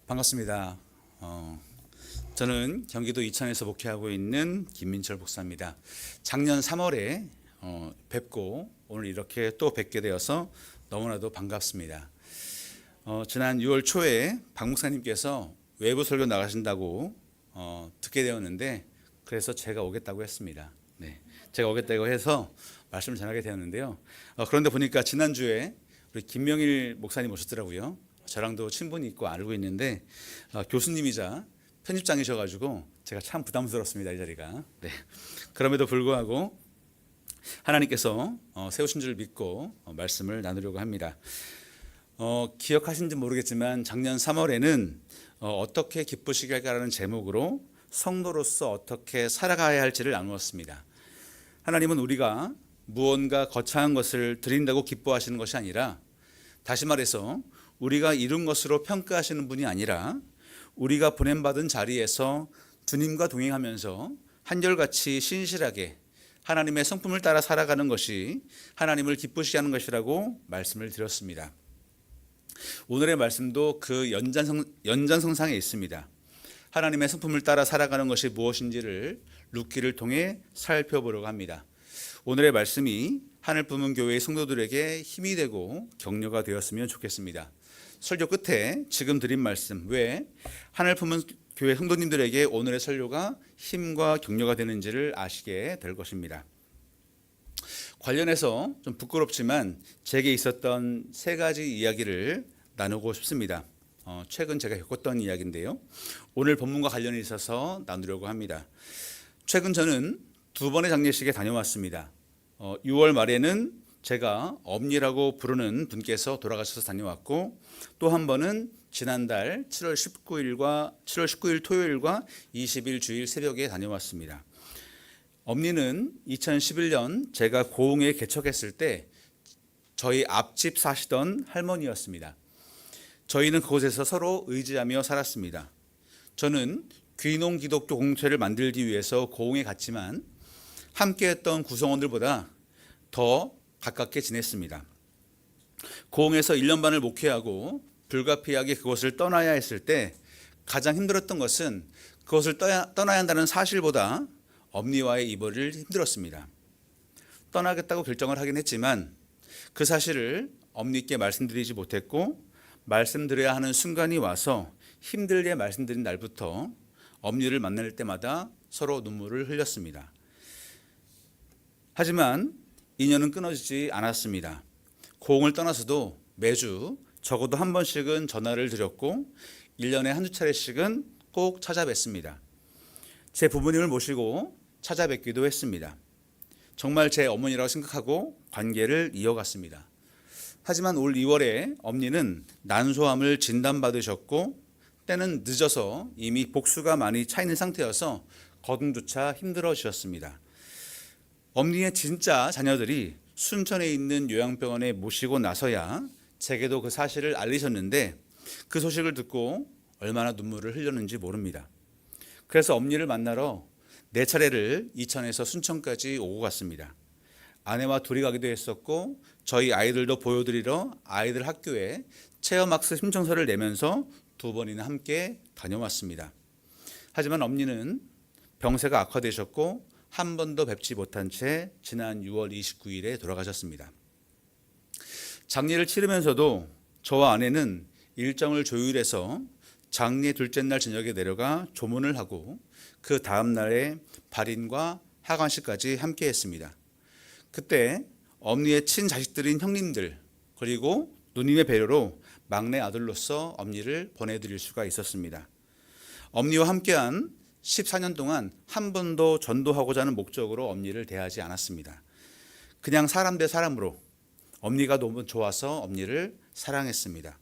반갑습니다. 저는 경기도 이천에서 목회하고 있는 김민철 목사입니다. 작년 3월에 뵙고 오늘 이렇게 또 뵙게 되어서 너무나도 반갑습니다. 지난 6월 초에 박 목사님께서 외부 설교 나가신다고 듣게 되었는데, 그래서 제가 오겠다고 했습니다. 네, 제가 오겠다고 해서 말씀을 전하게 되었는데요. 그런데 보니까 지난주에 우리 김명일 목사님 오셨더라고요. 저랑도 친분이 있고 알고 있는데 교수님이자 편집장이셔가지고 제가 참 부담스럽습니다, 이 자리가. 네. 그럼에도 불구하고 하나님께서 세우신 줄 믿고 말씀을 나누려고 합니다. 기억하신지 모르겠지만 작년 3월에는 어떻게 기쁘시게 할까라는 제목으로 성도로서 어떻게 살아가야 할지를 나누었습니다. 하나님은 우리가 무언가 거창한 것을 드린다고 기뻐하시는 것이 아니라, 다시 말해서 우리가 이룬 것으로 평가하시는 분이 아니라, 우리가 보냄받은 자리에서 주님과 동행하면서 한결같이 신실하게 하나님의 성품을 따라 살아가는 것이 하나님을 기쁘시게 하는 것이라고 말씀을 드렸습니다. 오늘의 말씀도 그 연장선상에 있습니다. 하나님의 성품을 따라 살아가는 것이 무엇인지를 룻기를 통해 살펴보려고 합니다. 오늘의 말씀이 하늘품문교회의 성도들에게 힘이 되고 격려가 되었으면 좋겠습니다. 설교 끝에 지금 드린 말씀, 왜 하늘품문교회 성도님들에게 오늘의 설교가 힘과 격려가 되는지를 아시게 될 것입니다. 관련해서 좀 부끄럽지만 제게 있었던 세 가지 이야기를 나누고 싶습니다. 최근 제가 겪었던 이야기인데요, 오늘 본문과 관련이 있어서 나누려고 합니다. 최근 저는 2번의 장례식에 다녀왔습니다. 6월 말에는 제가 엄니라고 부르는 분께서 돌아가셔서 다녀왔고, 또 한 번은 지난달 7월 19일 토요일과 20일 주일 새벽에 다녀왔습니다. 엄니는 2011년 제가 고흥에 개척했을 때 저희 앞집 사시던 할머니였습니다. 저희는 그곳에서 서로 의지하며 살았습니다. 저는 귀농 기독교 공동체를 만들기 위해서 고흥에 갔지만 함께했던 구성원들보다 더 가깝게 지냈습니다. 고흥에서 1년 반을 목회하고 불가피하게 그곳을 떠나야 했을 때 가장 힘들었던 것은 그것을 떠나야 한다는 사실보다 엄니와의 이별이 힘들었습니다. 떠나겠다고 결정을 하긴 했지만 그 사실을 엄니께 말씀드리지 못했고, 말씀드려야 하는 순간이 와서 힘들게 말씀드린 날부터 엄니를 만날 때마다 서로 눈물을 흘렸습니다. 하지만 인연은 끊어지지 않았습니다. 고흥을 떠나서도 매주 적어도 한 번씩은 전화를 드렸고 1년에 한두 차례씩은 꼭 찾아뵀습니다. 제 부모님을 모시고 찾아뵙기도 했습니다. 정말 제 어머니라고 생각하고 관계를 이어갔습니다. 하지만 올 2월에 엄니는 난소암을 진단받으셨고, 때는 늦어서 이미 복수가 많이 차 있는 상태여서 거동조차 힘들어지셨습니다. 엄니의 진짜 자녀들이 순천에 있는 요양병원에 모시고 나서야 제게도 그 사실을 알리셨는데, 그 소식을 듣고 얼마나 눈물을 흘렸는지 모릅니다. 그래서 엄니를 만나러 4차례를 이천에서 순천까지 오고 갔습니다. 아내와 둘이 가기도 했었고, 저희 아이들도 보여드리러 아이들 학교에 체험학습 신청서를 내면서 2번이나 함께 다녀왔습니다. 하지만 엄니는 병세가 악화되셨고 한 번도 뵙지 못한 채 지난 6월 29일에 돌아가셨습니다. 장례를 치르면서도 저와 아내는 일정을 조율해서 장례 둘째 날 저녁에 내려가 조문을 하고 그 다음 날에 발인과 하관식까지 함께 했습니다. 그때 엄니의 친자식들인 형님들, 그리고 누님의 배려로 막내 아들로서 엄니를 보내드릴 수가 있었습니다. 엄니와 함께한 14년 동안 한 번도 전도하고자 하는 목적으로 엄니를 대하지 않았습니다. 그냥 사람 대 사람으로 엄니가 너무 좋아서 엄니를 사랑했습니다.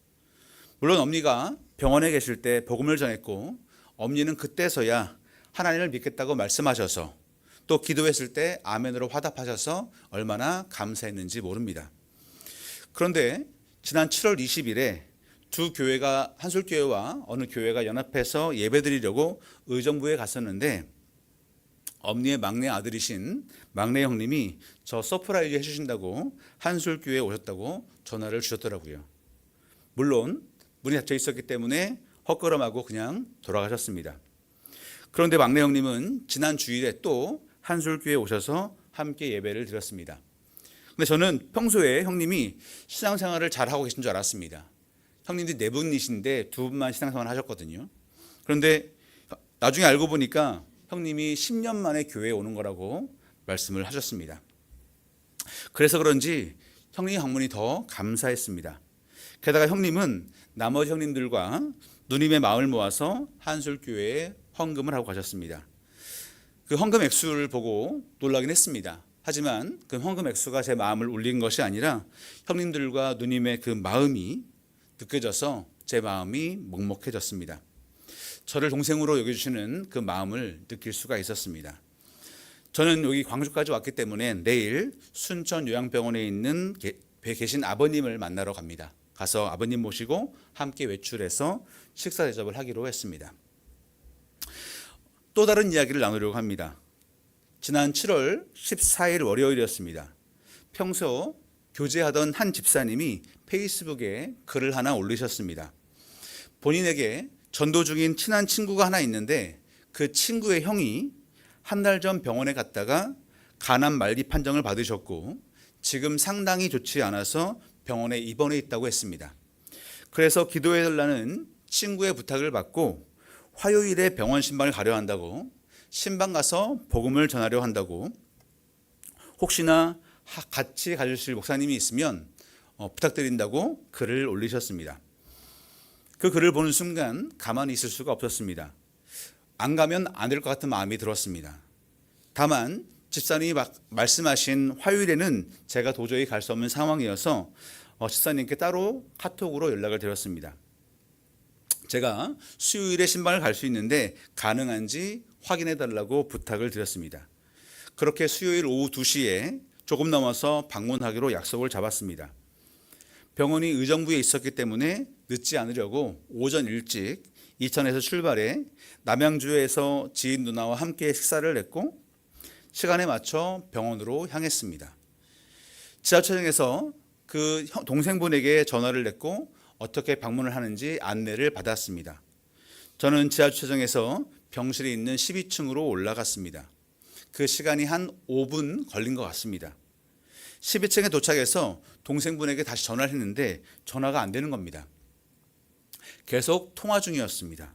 물론 엄니가 병원에 계실 때 복음을 전했고, 엄니는 그때서야 하나님을 믿겠다고 말씀하셔서 또 기도했을 때 아멘으로 화답하셔서 얼마나 감사했는지 모릅니다. 그런데 지난 7월 20일에 두 교회가, 한솔교회와 어느 교회가 연합해서 예배드리려고 의정부에 갔었는데, 엄니의 막내 아들이신 막내 형님이 저 서프라이즈 해주신다고 한솔교회에 오셨다고 전화를 주셨더라고요. 물론 문이 닫혀 있었기 때문에 헛걸음하고 그냥 돌아가셨습니다. 그런데 막내 형님은 지난 주일에 또 한솔교회에 오셔서 함께 예배를 드렸습니다. 근데 저는 평소에 형님이 신앙생활을 잘하고 계신 줄 알았습니다. 형님들이 네 분이신데 두 분만 신앙생활을 하셨거든요. 그런데 나중에 알고 보니까 형님이 10년 만에 교회에 오는 거라고 말씀을 하셨습니다. 그래서 그런지 형님 방문이 더 감사했습니다. 게다가 형님은 나머지 형님들과 누님의 마음을 모아서 한솔교회에 헌금을 하고 가셨습니다. 그 헌금 액수를 보고 놀라긴 했습니다. 하지만 그 헌금 액수가 제 마음을 울린 것이 아니라 형님들과 누님의 그 마음이 느껴져서 제 마음이 먹먹해졌습니다. 저를 동생으로 여겨주시는 그 마음을 느낄 수가 있었습니다. 저는 여기 광주까지 왔기 때문에 내일 순천 요양병원에 있는 계신 아버님을 만나러 갑니다. 가서 아버님 모시고 함께 외출해서 식사 대접을 하기로 했습니다. 또 다른 이야기를 나누려고 합니다. 지난 7월 14일 월요일이었습니다. 평소 교제하던 한 집사님이 페이스북에 글을 하나 올리셨습니다. 본인에게 전도 중인 친한 친구가 하나 있는데 그 친구의 형이 한 달 전 병원에 갔다가 간암 말기 판정을 받으셨고 지금 상당히 좋지 않아서 병원에 입원해 있다고 했습니다. 그래서 기도해달라는 친구의 부탁을 받고 화요일에 병원 신방을 가려 한다고, 신방 가서 복음을 전하려 한다고, 혹시나 같이 가주실 목사님이 있으면 부탁드린다고 글을 올리셨습니다. 그 글을 보는 순간 가만히 있을 수가 없었습니다. 안 가면 안 될 것 같은 마음이 들었습니다. 다만 집사님이 말씀하신 화요일에는 제가 도저히 갈 수 없는 상황이어서 집사님께 따로 카톡으로 연락을 드렸습니다. 제가 수요일에 신방을 갈 수 있는데 가능한지 확인해 달라고 부탁을 드렸습니다. 그렇게 수요일 오후 2시에 조금 넘어서 방문하기로 약속을 잡았습니다. 병원이 의정부에 있었기 때문에 늦지 않으려고 오전 일찍 이천에서 출발해 남양주에서 지인 누나와 함께 식사를 했고 시간에 맞춰 병원으로 향했습니다. 지하철역에서 그 동생분에게 전화를 냈고 어떻게 방문을 하는지 안내를 받았습니다. 저는 지하철역에서 병실에 있는 12층으로 올라갔습니다. 그 시간이 한 5분 걸린 것 같습니다. 12층에 도착해서 동생분에게 다시 전화를 했는데 전화가 안 되는 겁니다. 계속 통화 중이었습니다.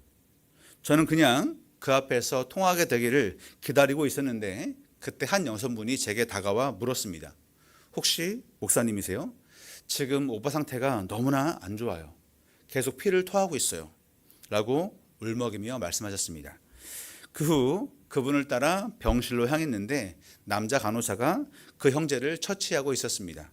저는 그냥 그 앞에서 통화하게 되기를 기다리고 있었는데 그때 한 여성분이 제게 다가와 물었습니다. 혹시 목사님이세요? 지금 오빠 상태가 너무나 안 좋아요. 계속 피를 토하고 있어요. 라고 울먹이며 말씀하셨습니다. 그 후 그분을 따라 병실로 향했는데 남자 간호사가 그 형제를 처치하고 있었습니다.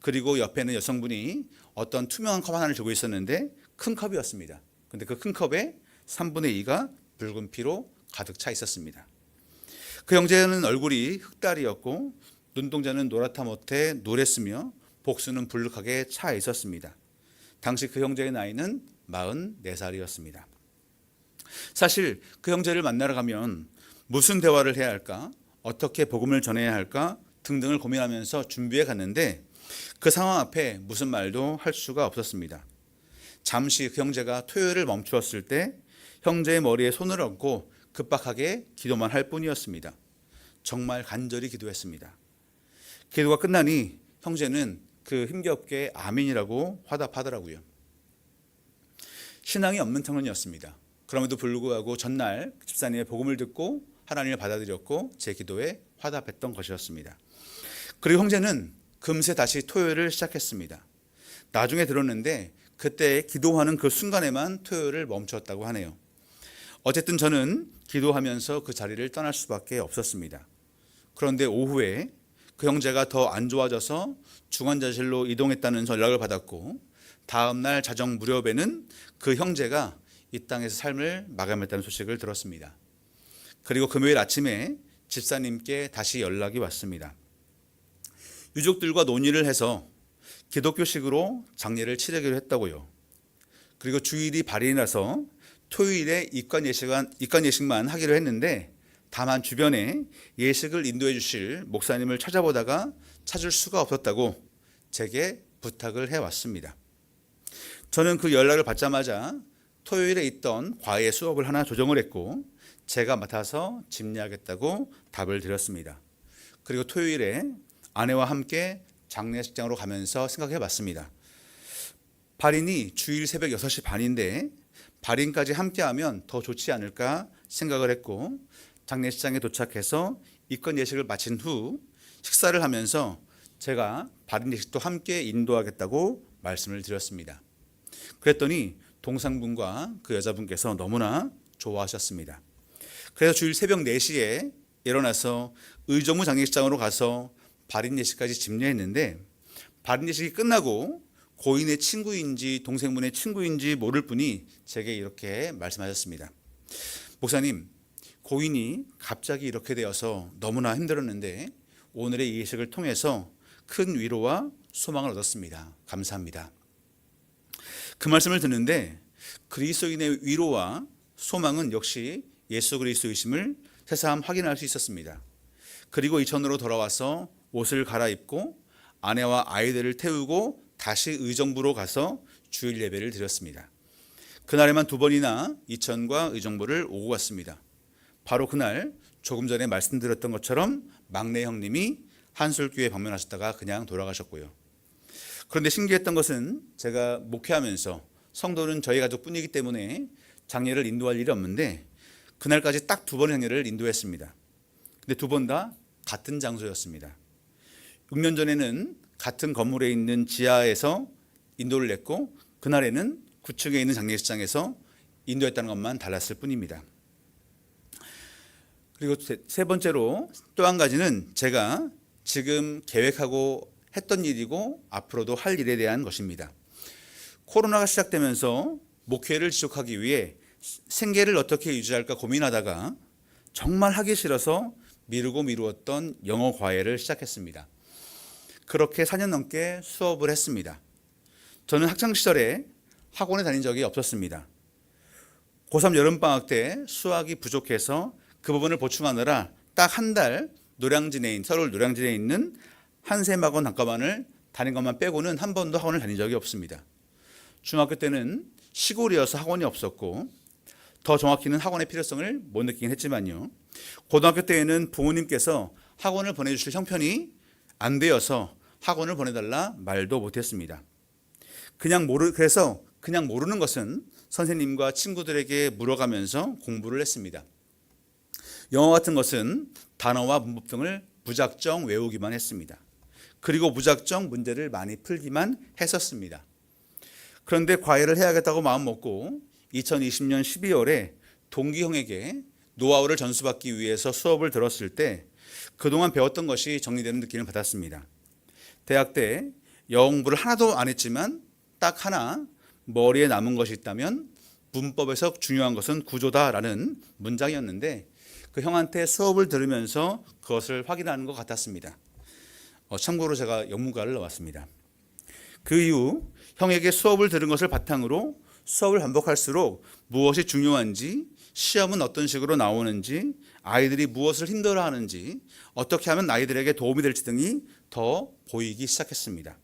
그리고 옆에는 여성분이 어떤 투명한 컵 하나를 들고 있었는데 큰 컵이었습니다. 근데 그 큰 컵에 3분의 2가 붉은 피로 가득 차 있었습니다. 그 형제는 얼굴이 흑달이었고 눈동자는 노랗다 못해 노랬으며 복수는 불룩하게 차 있었습니다. 당시 그 형제의 나이는 44살이었습니다. 사실 그 형제를 만나러 가면 무슨 대화를 해야 할까, 어떻게 복음을 전해야 할까 등등을 고민하면서 준비해 갔는데 그 상황 앞에 무슨 말도 할 수가 없었습니다. 잠시 그 형제가 토요일을 멈추었을 때 형제의 머리에 손을 얹고 급박하게 기도만 할 뿐이었습니다. 정말 간절히 기도했습니다. 기도가 끝나니 형제는 그 힘겹게 아멘이라고 화답하더라고요. 신앙이 없는 청년이었습니다. 그럼에도 불구하고 전날 집사님의 복음을 듣고 하나님을 받아들였고 제 기도에 화답했던 것이었습니다. 그리고 형제는 금세 다시 토요일을 시작했습니다. 나중에 들었는데 그때 기도하는 그 순간에만 토요일을 멈췄다고 하네요. 어쨌든 저는 기도하면서 그 자리를 떠날 수밖에 없었습니다. 그런데 오후에 그 형제가 더 안 좋아져서 중환자실로 이동했다는 연락을 받았고 다음 날 자정 무렵에는 그 형제가 이 땅에서 삶을 마감했다는 소식을 들었습니다. 그리고 금요일 아침에 집사님께 다시 연락이 왔습니다. 유족들과 논의를 해서 기독교식으로 장례를 치르기로 했다고요. 그리고 주일이 발인이라서 토요일에 입관 예식만 하기로 했는데 다만 주변에 예식을 인도해 주실 목사님을 찾아보다가 찾을 수가 없었다고 제게 부탁을 해왔습니다. 저는 그 연락을 받자마자 토요일에 있던 과외 수업을 하나 조정을 했고 제가 맡아서 집례하겠다고 답을 드렸습니다. 그리고 토요일에 아내와 함께 장례식장으로 가면서 생각해 봤습니다. 발인이 주일 새벽 6시 반인데 발인까지 함께하면 더 좋지 않을까 생각을 했고 장례식장에 도착해서 입건 예식을 마친 후 식사를 하면서 제가 발인 예식도 함께 인도하겠다고 말씀을 드렸습니다. 그랬더니 동상분과 그 여자분께서 너무나 좋아하셨습니다. 그래서 주일 새벽 4시에 일어나서 의정부 장례식장으로 가서 발인 예식까지 집례했는데 발인 예식이 끝나고 고인의 친구인지 동생분의 친구인지 모를 분이 제게 이렇게 말씀하셨습니다. 목사님, 고인이 갑자기 이렇게 되어서 너무나 힘들었는데 오늘의 이 예식을 통해서 큰 위로와 소망을 얻었습니다. 감사합니다. 그 말씀을 듣는데 그리스도인의 위로와 소망은 역시 예수 그리스도이심을 새삼 확인할 수 있었습니다. 그리고 이천으로 돌아와서 옷을 갈아입고 아내와 아이들을 태우고 다시 의정부로 가서 주일 예배를 드렸습니다. 그날에만 2번이나 이천과 의정부를 오고 갔습니다. 바로 그날 조금 전에 말씀드렸던 것처럼 막내 형님이 한솔교회 방문하셨다가 그냥 돌아가셨고요. 그런데 신기했던 것은 제가 목회하면서 성도는 저희 가족뿐이기 때문에 장례를 인도할 일이 없는데 그날까지 딱 2번의 장례를 인도했습니다. 근데 2번 다 같은 장소였습니다. 6년 전에는 같은 건물에 있는 지하에서 인도를 했고 그날에는 9층에 있는 장례식장에서 인도했다는 것만 달랐을 뿐입니다. 그리고 세 번째로 또 한 가지는 제가 지금 계획하고 했던 일이고 앞으로도 할 일에 대한 것입니다. 코로나가 시작되면서 목회를 지속하기 위해 생계를 어떻게 유지할까 고민하다가 정말 하기 싫어서 미루었던 영어 과외를 시작했습니다. 그렇게 4년 넘게 수업을 했습니다. 저는 학창시절에 학원에 다닌 적이 없었습니다. 고3 여름방학 때 수학이 부족해서 그 부분을 보충하느라 딱 한 달 서울 노량진에 있는 한샘학원 단과반을 다닌 것만 빼고는 한 번도 학원을 다닌 적이 없습니다. 중학교 때는 시골이어서 학원이 없었고 더 정확히는 학원의 필요성을 못 느끼긴 했지만요. 고등학교 때에는 부모님께서 학원을 보내주실 형편이 안 되어서 학원을 보내달라 말도 못했습니다. 그래서 그냥 모르는 것은 선생님과 친구들에게 물어가면서 공부를 했습니다. 영어 같은 것은 단어와 문법 등을 무작정 외우기만 했습니다. 그리고 무작정 문제를 많이 풀기만 했었습니다. 그런데 과외를 해야겠다고 마음먹고 2020년 12월에 동기 형에게 노하우를 전수받기 위해서 수업을 들었을 때 그동안 배웠던 것이 정리되는 느낌을 받았습니다. 대학 때 영어 공부를 하나도 안 했지만 딱 하나 머리에 남은 것이 있다면 문법에서 중요한 것은 구조다라는 문장이었는데 그 형한테 수업을 들으면서 그것을 확인하는 것 같았습니다. 참고로 제가 영문과를 나왔습니다. 그 이후 형에게 수업을 들은 것을 바탕으로 수업을 반복할수록 무엇이 중요한지, 시험은 어떤 식으로 나오는지, 아이들이 무엇을 힘들어하는지, 어떻게 하면 아이들에게 도움이 될지 등이 더 보이기 시작했습니다.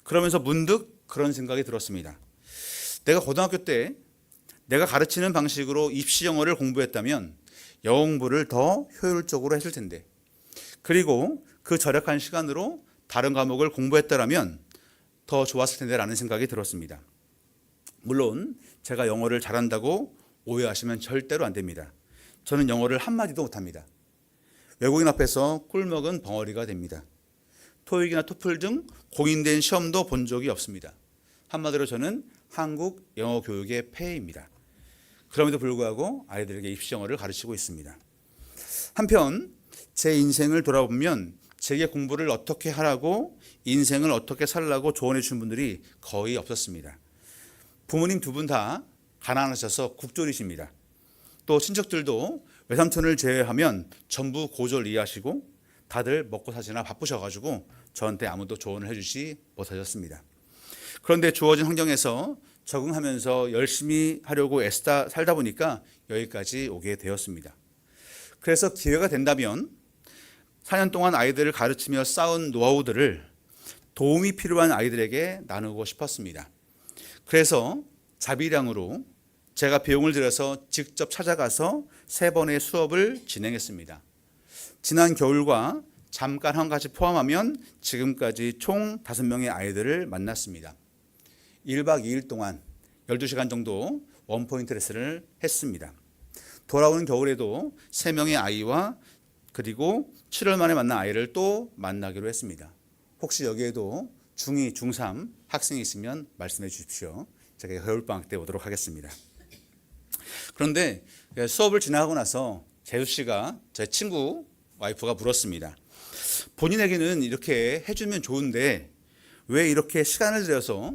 그러면서 문득 그런 생각이 들었습니다. 내가 고등학교 때 내가 가르치는 방식으로 입시 영어를 공부했다면 영어 공부를 더 효율적으로 했을 텐데, 그리고 그 절약한 시간으로 다른 과목을 공부했더라면 더 좋았을 텐데라는 생각이 들었습니다. 물론 제가 영어를 잘한다고 오해하시면 절대로 안 됩니다. 저는 영어를 한마디도 못합니다. 외국인 앞에서 꿀먹은 벙어리가 됩니다. 토익이나 토플 등 공인된 시험도 본 적이 없습니다. 한마디로 저는 한국 영어 교육의 폐해입니다. 그럼에도 불구하고 아이들에게 입시 영어를 가르치고 있습니다. 한편 제 인생을 돌아보면 제게 공부를 어떻게 하라고 인생을 어떻게 살라고 조언해 주신 분들이 거의 없었습니다. 부모님 2분 다 가난하셔서 국졸이십니다. 또 친척들도 외삼촌을 제외하면 전부 고졸 이하시고 다들 먹고 사시나 바쁘셔가지고 저한테 아무도 조언을 해주지 못하셨습니다. 그런데 주어진 환경에서 적응하면서 열심히 하려고 애쓰다 살다 보니까 여기까지 오게 되었습니다. 그래서 기회가 된다면 4년 동안 아이들을 가르치며 쌓은 노하우들을 도움이 필요한 아이들에게 나누고 싶었습니다. 그래서 자비량으로 제가 비용을 들여서 직접 찾아가서 3번의 수업을 진행했습니다. 지난 겨울과 잠깐 한 가지 포함하면 지금까지 총 5명의 아이들을 만났습니다. 1박 2일 동안 12시간 정도 원포인트 레슨을 했습니다. 돌아오는 겨울에도 3명의 아이와 그리고 7월 만에 만난 아이를 또 만나기로 했습니다. 혹시 여기에도 중2, 중3 학생이 있으면 말씀해 주십시오. 제가 겨울방학 때 오도록 하겠습니다. 그런데 수업을 지나고 나서 재수 씨가 제 친구 와이프가 물었습니다. 본인에게는 이렇게 해주면 좋은데 왜 이렇게 시간을 들여서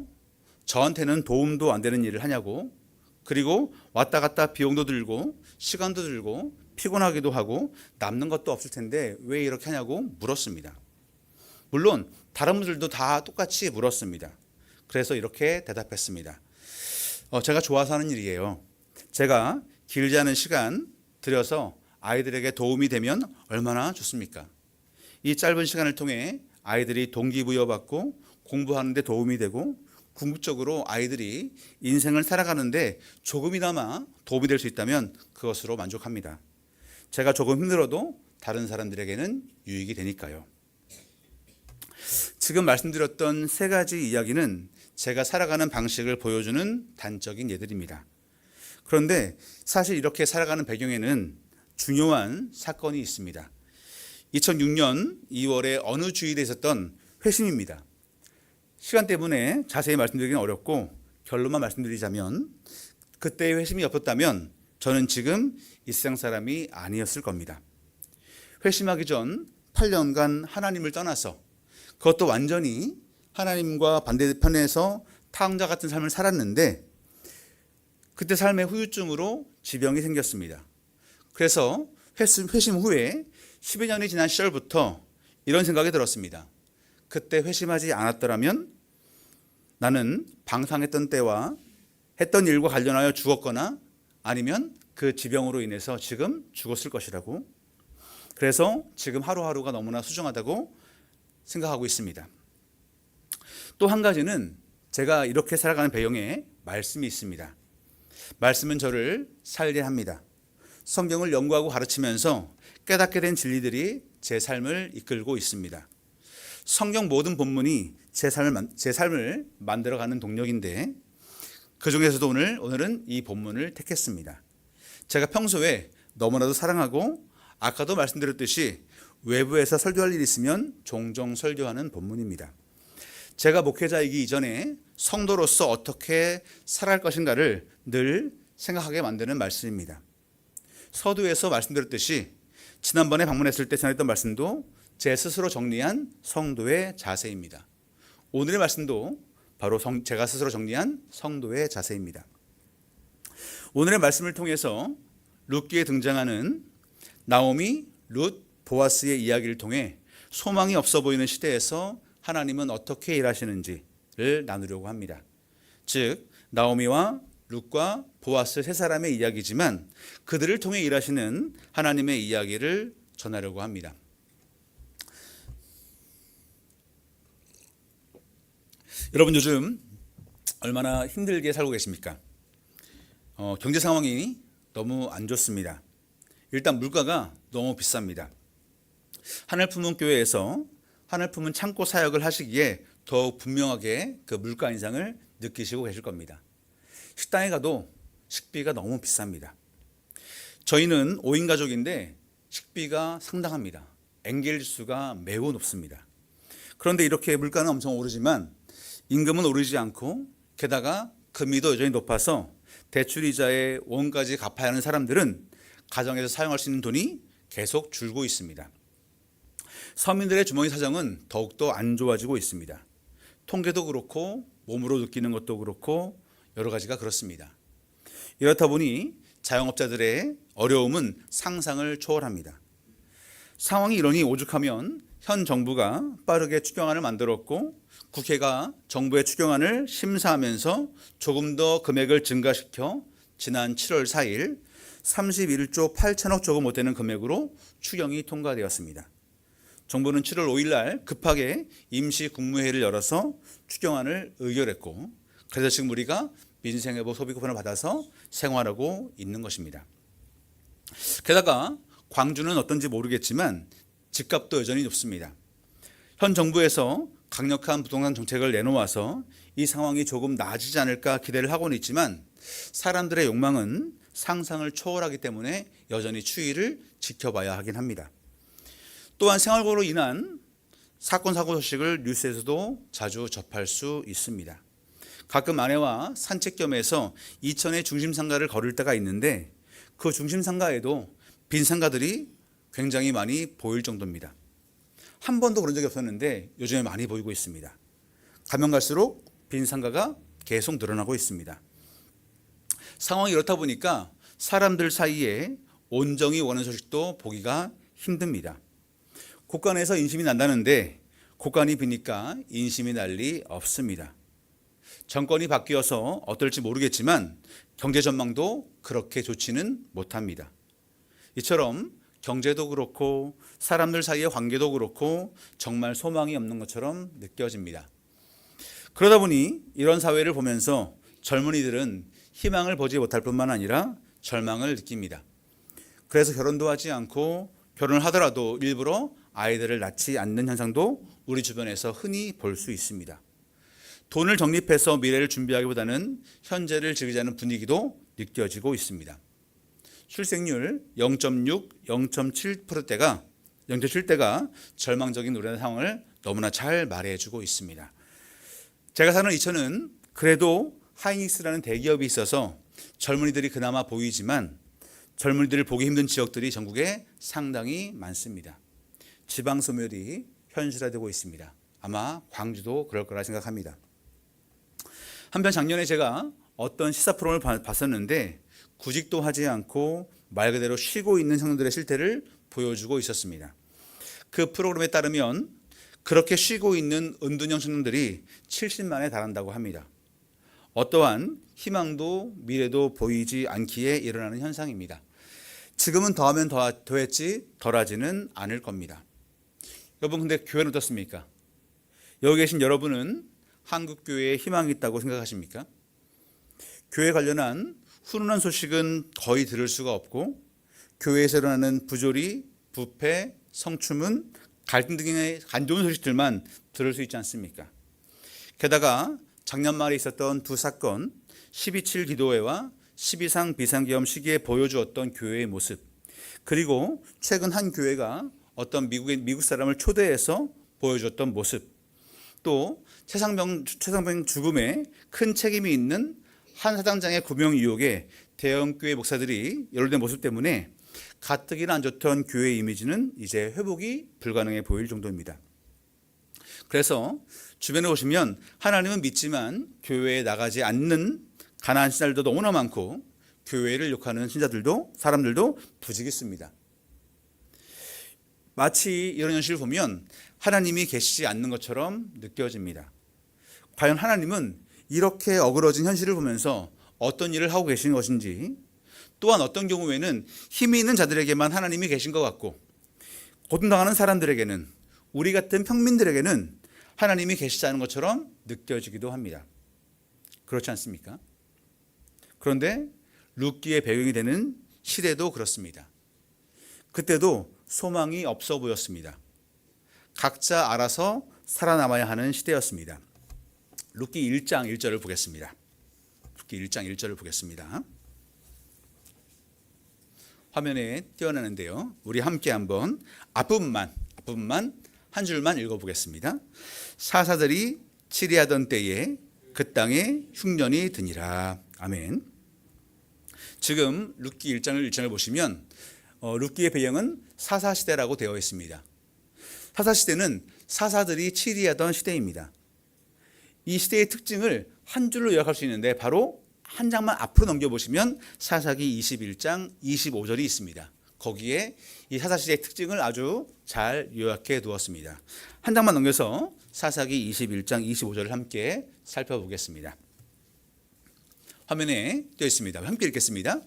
저한테는 도움도 안 되는 일을 하냐고, 그리고 왔다 갔다 비용도 들고 시간도 들고 피곤하기도 하고 남는 것도 없을 텐데 왜 이렇게 하냐고 물었습니다. 물론 다른 분들도 다 똑같이 물었습니다. 그래서 이렇게 대답했습니다. 제가 좋아서 하는 일이에요. 제가 길지 않은 시간 들여서 아이들에게 도움이 되면 얼마나 좋습니까? 이 짧은 시간을 통해 아이들이 동기부여받고 공부하는 데 도움이 되고 궁극적으로 아이들이 인생을 살아가는데 조금이나마 도움이 될 수 있다면 그것으로 만족합니다. 제가 조금 힘들어도 다른 사람들에게는 유익이 되니까요. 지금 말씀드렸던 3가지 이야기는 제가 살아가는 방식을 보여주는 단적인 예들입니다. 그런데 사실 이렇게 살아가는 배경에는 중요한 사건이 있습니다. 2006년 2월에 어느 주일에 있었던 회심입니다. 시간 때문에 자세히 말씀드리기는 어렵고 결론만 말씀드리자면 그때의 회심이 없었다면 저는 지금 이 세상 사람이 아니었을 겁니다. 회심하기 전 8년간 하나님을 떠나서 그것도 완전히 하나님과 반대편에서 타락자 같은 삶을 살았는데 그때 삶의 후유증으로 지병이 생겼습니다. 그래서 회심 후에 10여 년이 지난 시절부터 이런 생각이 들었습니다. 그때 회심하지 않았더라면 나는 방탕했던 때와 했던 일과 관련하여 죽었거나 아니면 그 지병으로 인해서 지금 죽었을 것이라고. 그래서 지금 하루하루가 너무나 소중하다고 생각하고 있습니다. 또 한 가지는 제가 이렇게 살아가는 배경에 말씀이 있습니다. 말씀은 저를 살게 합니다. 성경을 연구하고 가르치면서 깨닫게 된 진리들이 제 삶을 이끌고 있습니다. 성경 모든 본문이 제 삶을 만들어가는 동력인데 그 중에서도 오늘은 이 본문을 택했습니다. 제가 평소에 너무나도 사랑하고 아까도 말씀드렸듯이 외부에서 설교할 일이 있으면 종종 설교하는 본문입니다. 제가 목회자이기 이전에 성도로서 어떻게 살아갈 것인가를 늘 생각하게 만드는 말씀입니다. 서두에서 말씀드렸듯이 지난번에 방문했을 때 전했던 말씀도 제 스스로 정리한 성도의 자세입니다. 오늘의 말씀도 바로 제가 스스로 정리한 성도의 자세입니다. 오늘의 말씀을 통해서 룻기에 등장하는 나오미, 룻, 보아스의 이야기를 통해 소망이 없어 보이는 시대에서 하나님은 어떻게 일하시는지를 나누려고 합니다. 즉 나오미와 룻과 보아스 3사람의 이야기지만 그들을 통해 일하시는 하나님의 이야기를 전하려고 합니다. 여러분 요즘 얼마나 힘들게 살고 계십니까? 경제 상황이 너무 안 좋습니다. 일단 물가가 너무 비쌉니다. 하늘 품은 교회에서 하늘 품은 창고 사역을 하시기에 더욱 분명하게 그 물가 인상을 느끼시고 계실 겁니다. 식당에 가도 식비가 너무 비쌉니다. 저희는 5인 가족인데 식비가 상당합니다. 엔겔 지수가 매우 높습니다. 그런데 이렇게 물가는 엄청 오르지만 임금은 오르지 않고 게다가 금리도 여전히 높아서 대출이자에 원까지 갚아야 하는 사람들은 가정에서 사용할 수 있는 돈이 계속 줄고 있습니다. 서민들의 주머니 사정은 더욱더 안 좋아지고 있습니다. 통계도 그렇고 몸으로 느끼는 것도 그렇고 여러 가지가 그렇습니다. 이렇다 보니 자영업자들의 어려움은 상상을 초월합니다. 상황이 이러니 오죽하면 현 정부가 빠르게 추경안을 만들었고 국회가 정부의 추경안을 심사하면서 조금 더 금액을 증가시켜 지난 7월 4일 31조 8천억 조금 못 되는 금액으로 추경이 통과되었습니다. 정부는 7월 5일 날 급하게 임시 국무회의를 열어서 추경안을 의결했고 그래서 지금 우리가 민생회복 소비 쿠폰을 받아서 생활하고 있는 것입니다. 게다가 광주는 어떤지 모르겠지만 집값도 여전히 높습니다. 현 정부에서 강력한 부동산 정책을 내놓아서 이 상황이 조금 나아지지 않을까 기대를 하고는 있지만 사람들의 욕망은 상상을 초월하기 때문에 여전히 추이를 지켜봐야 하긴 합니다. 또한 생활고로 인한 사건 사고 소식을 뉴스에서도 자주 접할 수 있습니다. 가끔 아내와 산책 겸해서 이천의 중심상가를 걸을 때가 있는데 그 중심상가에도 빈 상가들이 굉장히 많이 보일 정도입니다. 한 번도 그런 적이 없었는데 요즘에 많이 보이고 있습니다. 가면 갈수록 빈 상가가 계속 늘어나고 있습니다. 상황이 이렇다 보니까 사람들 사이에 온정이 오는 소식도 보기가 힘듭니다. 곳간에서 인심이 난다는데 곳간이 비니까 인심이 날 리 없습니다. 정권이 바뀌어서 어떨지 모르겠지만 경제 전망도 그렇게 좋지는 못합니다. 이처럼 경제도 그렇고 사람들 사이의 관계도 그렇고 정말 소망이 없는 것처럼 느껴집니다. 그러다 보니 이런 사회를 보면서 젊은이들은 희망을 보지 못할 뿐만 아니라 절망을 느낍니다. 그래서 결혼도 하지 않고 결혼을 하더라도 일부러 아이들을 낳지 않는 현상도 우리 주변에서 흔히 볼 수 있습니다. 돈을 적립해서 미래를 준비하기보다는 현재를 즐기자는 분위기도 느껴지고 있습니다. 출생률 0.6, 0.7%대가 0.7대가 절망적인 우리나라 상황을 너무나 잘 말해주고 있습니다. 제가 사는 이천은 그래도 하이닉스라는 대기업이 있어서 젊은이들이 그나마 보이지만 젊은이들을 보기 힘든 지역들이 전국에 상당히 많습니다. 지방 소멸이 현실화되고 있습니다. 아마 광주도 그럴 거라 생각합니다. 한편 작년에 제가 어떤 시사 프로그램을 봤었는데 구직도 하지 않고 말 그대로 쉬고 있는 청년들의 실태를 보여주고 있었습니다. 그 프로그램에 따르면 그렇게 쉬고 있는 은둔형 청년들이 70만에 달한다고 합니다. 어떠한 희망도 미래도 보이지 않기에 일어나는 현상입니다. 지금은 더하면 더했지 덜하지는 않을 겁니다. 여러분 근데 교회는 어떻습니까? 여기 계신 여러분은 한국교회에 희망이 있다고 생각하십니까? 교회 관련한 훈훈한 소식은 거의 들을 수가 없고 교회에서 일어나는 부조리, 부패, 성추문, 갈등 등의 안 좋은 소식들만 들을 수 있지 않습니까? 게다가 작년 말에 있었던 두 사건 12.7 기도회와 12상 비상계엄 시기에 보여주었던 교회의 모습, 그리고 최근 한 교회가 어떤 미국 사람을 초대해서 보여줬던 모습, 또 최상병 죽음에 큰 책임이 있는 한 사당장의 구명 의혹에 대형교회 목사들이 연루된 모습 때문에 가뜩이나 안 좋던 교회 이미지는 이제 회복이 불가능해 보일 정도입니다. 그래서 주변에 보시면 하나님은 믿지만 교회에 나가지 않는 가난한 신자들도 너무나 많고 교회를 욕하는 신자들도 사람들도 부지기수입니다. 마치 이런 현실을 보면 하나님이 계시지 않는 것처럼 느껴집니다. 과연 하나님은 이렇게 어그러진 현실을 보면서 어떤 일을 하고 계신 것인지, 또한 어떤 경우에는 힘이 있는 자들에게만 하나님이 계신 것 같고 고통당하는 사람들에게는, 우리 같은 평민들에게는 하나님이 계시지 않은 것처럼 느껴지기도 합니다. 그렇지 않습니까? 그런데 룻기의 배경이 되는 시대도 그렇습니다. 그때도 소망이 없어 보였습니다. 각자 알아서 살아남아야 하는 시대였습니다. 룻기 1장 1절을 보겠습니다. 룻기 1장 1절을 보겠습니다. 화면에 띄어나는데요. 우리 함께 한번 앞부분만 한 줄만 읽어보겠습니다. 사사들이 치리하던 때에 그 땅에 흉년이 드니라. 아멘. 지금 룻기 1장을 보시면 룻기의 배경은 사사시대라고 되어 있습니다. 사사시대는 사사들이 치리하던 시대입니다. 이 시대의 특징을 한 줄로 요약할 수 있는데 바로 한 장만 앞으로 넘겨보시면 사사기 21장 25절이 있습니다. 거기에 이 사사시대의 특징을 아주 잘 요약해 두었습니다. 한 장만 넘겨서 사사기 21장 25절을 함께 살펴보겠습니다. 화면에 띄어 있습니다. 함께 읽겠습니다.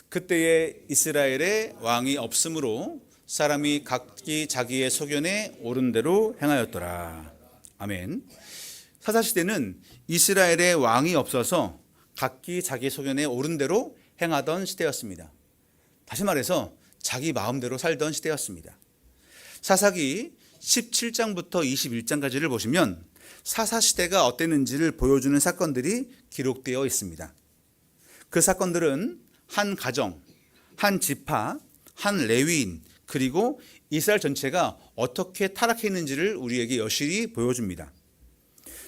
그때에 이스라엘의 왕이 없으므로 사람이 각기 자기의 소견에 옳은 대로 행하였더라. 아멘. 사사시대는 이스라엘의 왕이 없어서 각기 자기 소견에 옳은 대로 행하던 시대였습니다. 다시 말해서 자기 마음대로 살던 시대였습니다. 사사기 17장부터 21장까지를 보시면 사사시대가 어땠는지를 보여주는 사건들이 기록되어 있습니다. 그 사건들은 한 가정, 한 지파, 한 레위인, 그리고 이스라엘 전체가 어떻게 타락했는지를 우리에게 여실히 보여줍니다.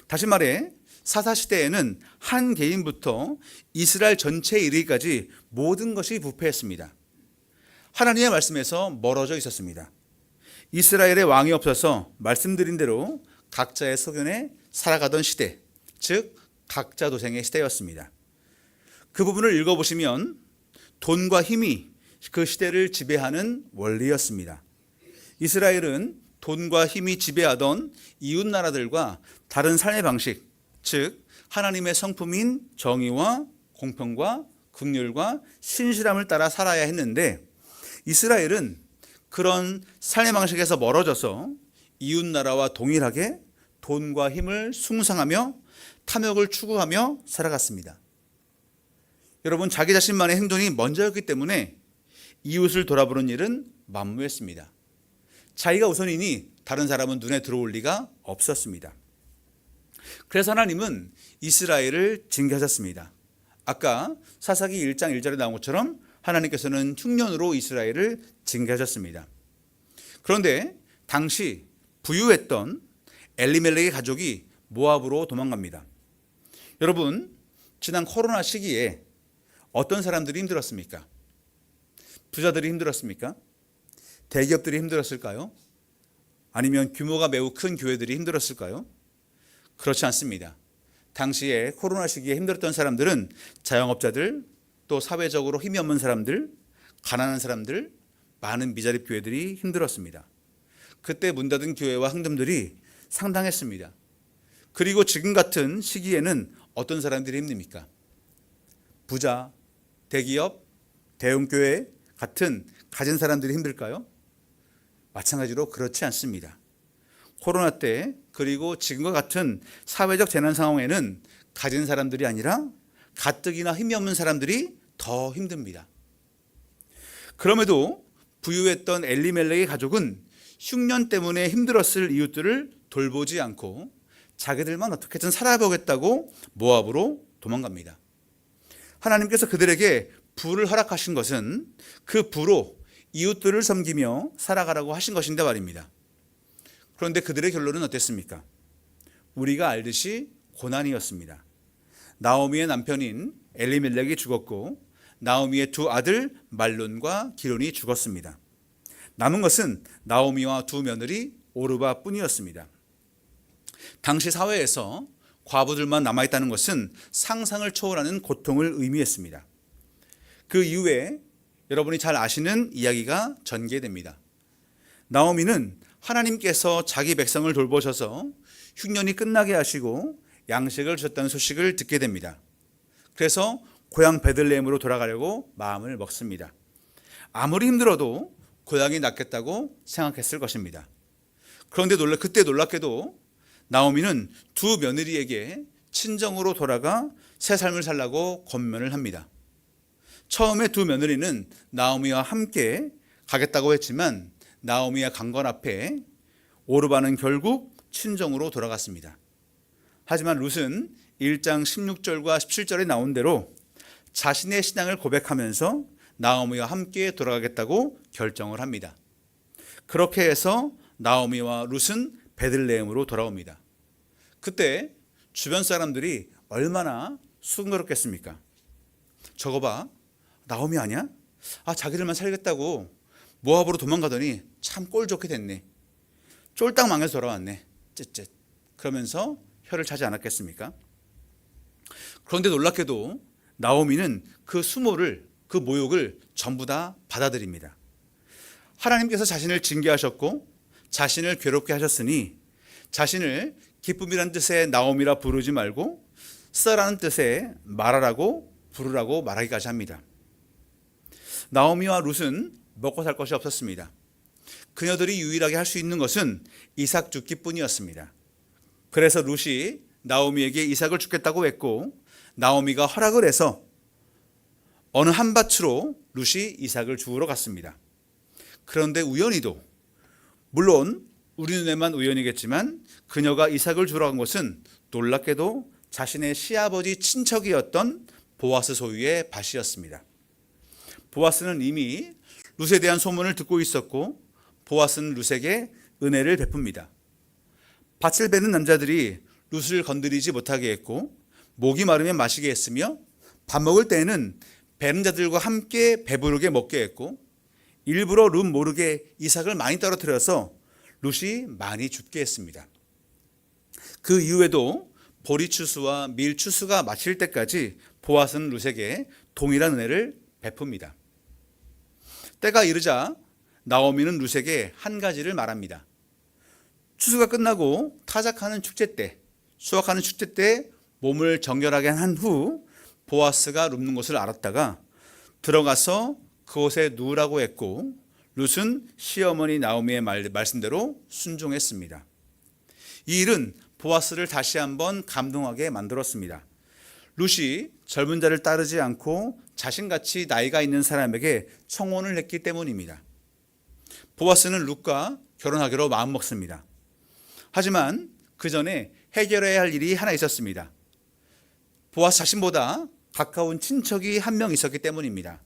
다시 말해 사사시대에는 한 개인부터 이스라엘 전체에 이르기까지 모든 것이 부패했습니다. 하나님의 말씀에서 멀어져 있었습니다. 이스라엘의 왕이 없어서 말씀드린 대로 각자의 소견에 살아가던 시대, 즉 각자 도생의 시대였습니다. 그 부분을 읽어보시면 돈과 힘이 그 시대를 지배하는 원리였습니다. 이스라엘은 돈과 힘이 지배하던 이웃 나라들과 다른 삶의 방식, 즉 하나님의 성품인 정의와 공평과 긍휼과 신실함을 따라 살아야 했는데 이스라엘은 그런 삶의 방식에서 멀어져서 이웃 나라와 동일하게 돈과 힘을 숭상하며 탐욕을 추구하며 살아갔습니다. 여러분, 자기 자신만의 행동이 먼저였기 때문에 이웃을 돌아보는 일은 만무했습니다. 자기가 우선이니 다른 사람은 눈에 들어올 리가 없었습니다. 그래서 하나님은 이스라엘을 징계하셨습니다. 아까 사사기 1장 1절에 나온 것처럼 하나님께서는 흉년으로 이스라엘을 징계하셨습니다. 그런데 당시 부유했던 엘리멜렉의 가족이 모압으로 도망갑니다. 여러분, 지난 코로나 시기에 어떤 사람들이 힘들었습니까? 부자들이 힘들었습니까? 대기업들이 힘들었을까요? 아니면 규모가 매우 큰 교회들이 힘들었을까요? 그렇지 않습니다. 당시에 코로나 시기에 힘들었던 사람들은 자영업자들, 또 사회적으로 힘이 없는 사람들, 가난한 사람들, 많은 미자립 교회들이 힘들었습니다. 그때 문 닫은 교회와 흥됨들이 상당했습니다. 그리고 지금 같은 시기에는 어떤 사람들이 힘듭니까? 부자, 대기업, 대형교회 같은 가진 사람들이 힘들까요? 마찬가지로 그렇지 않습니다. 코로나 때 그리고 지금과 같은 사회적 재난 상황에는 가진 사람들이 아니라 가뜩이나 힘이 없는 사람들이 더 힘듭니다. 그럼에도 부유했던 엘리멜렉의 가족은 흉년 때문에 힘들었을 이웃들을 돌보지 않고 자기들만 어떻게든 살아보겠다고 모압으로 도망갑니다. 하나님께서 그들에게 부를 허락하신 것은 그 부로 이웃들을 섬기며 살아가라고 하신 것인데 말입니다. 그런데 그들의 결론은 어땠습니까? 우리가 알듯이 고난이었습니다. 나오미의 남편인 엘리멜렉이 죽었고 나오미의 두 아들 말론과 기론이 죽었습니다. 남은 것은 나오미와 두 며느리 오르바 뿐이었습니다. 당시 사회에서 과부들만 남아있다는 것은 상상을 초월하는 고통을 의미했습니다. 그 이후에 여러분이 잘 아시는 이야기가 전개됩니다. 나오미는 하나님께서 자기 백성을 돌보셔서 흉년이 끝나게 하시고 양식을 주셨다는 소식을 듣게 됩니다. 그래서 고향 베들레헴으로 돌아가려고 마음을 먹습니다. 아무리 힘들어도 고향이 낫겠다고 생각했을 것입니다. 그런데 그때 놀랍게도 나오미는 두 며느리에게 친정으로 돌아가 새 삶을 살라고 권면을 합니다. 처음에 두 며느리는 나오미와 함께 가겠다고 했지만 나오미가 간 건 앞에 오르바는 결국 친정으로 돌아갔습니다. 하지만 룻은 1장 16절과 17절에 나온 대로 자신의 신앙을 고백하면서 나오미와 함께 돌아가겠다고 결정을 합니다. 그렇게 해서 나오미와 룻은 베들레헴으로 돌아옵니다. 그때 주변 사람들이 얼마나 숭고롭겠습니까? 저거 봐, 나오미 아니야? 자기들만 살겠다고 모압으로 도망가더니 참 꼴 좋게 됐네. 쫄딱 망해서 돌아왔네. 쯧쯧. 그러면서 혀를 차지 않았겠습니까? 그런데 놀랍게도 나오미는 그 수모를, 그 모욕을 전부 다 받아들입니다. 하나님께서 자신을 징계하셨고 자신을 괴롭게 하셨으니 자신을 기쁨이라는 뜻의 나오미라 부르지 말고 쓰라는 뜻의 말하라고 부르라고 말하기까지 합니다. 나오미와 룻은 먹고 살 것이 없었습니다. 그녀들이 유일하게 할 수 있는 것은 이삭 죽기뿐이었습니다. 그래서 룻이 나오미에게 이삭을 주겠다고 했고 나오미가 허락을 해서 어느 한 밭으로 룻이 이삭을 주우러 갔습니다. 그런데 우연히도, 물론 우리 눈에만 우연이겠지만 그녀가 이삭을 주우러 간 곳은 놀랍게도 자신의 시아버지 친척이었던 보아스 소유의 밭이었습니다. 보아스는 이미 룻에 대한 소문을 듣고 있었고 보아스는 룻에게 은혜를 베풉니다. 밭을 베는 남자들이 룻을 건드리지 못하게 했고 목이 마르면 마시게 했으며 밥 먹을 때에는 베는 자들과 함께 배부르게 먹게 했고 일부러 룻 모르게 이삭을 많이 떨어뜨려서 룻이 많이 줍게 했습니다. 그 이후에도 보리 추수와 밀 추수가 마칠 때까지 보아스는 룻에게 동일한 은혜를 베풉니다. 때가 이르자 나오미는 룻에게 한 가지를 말합니다. 추수가 끝나고 타작하는 축제 때, 수확하는 축제 때 몸을 정결하게 한 후 보아스가 눕는 곳을 알았다가 들어가서 그곳에 누우라고 했고 룻은 시어머니 나오미의 말씀대로 순종했습니다. 이 일은 보아스를 다시 한번 감동하게 만들었습니다. 룻이 젊은 자를 따르지 않고 자신같이 나이가 있는 사람에게 청혼을 했기 때문입니다. 보아스는 룻과 결혼하기로 마음먹습니다. 하지만 그 전에 해결해야 할 일이 하나 있었습니다. 보아스 자신보다 가까운 친척이 한 명 있었기 때문입니다.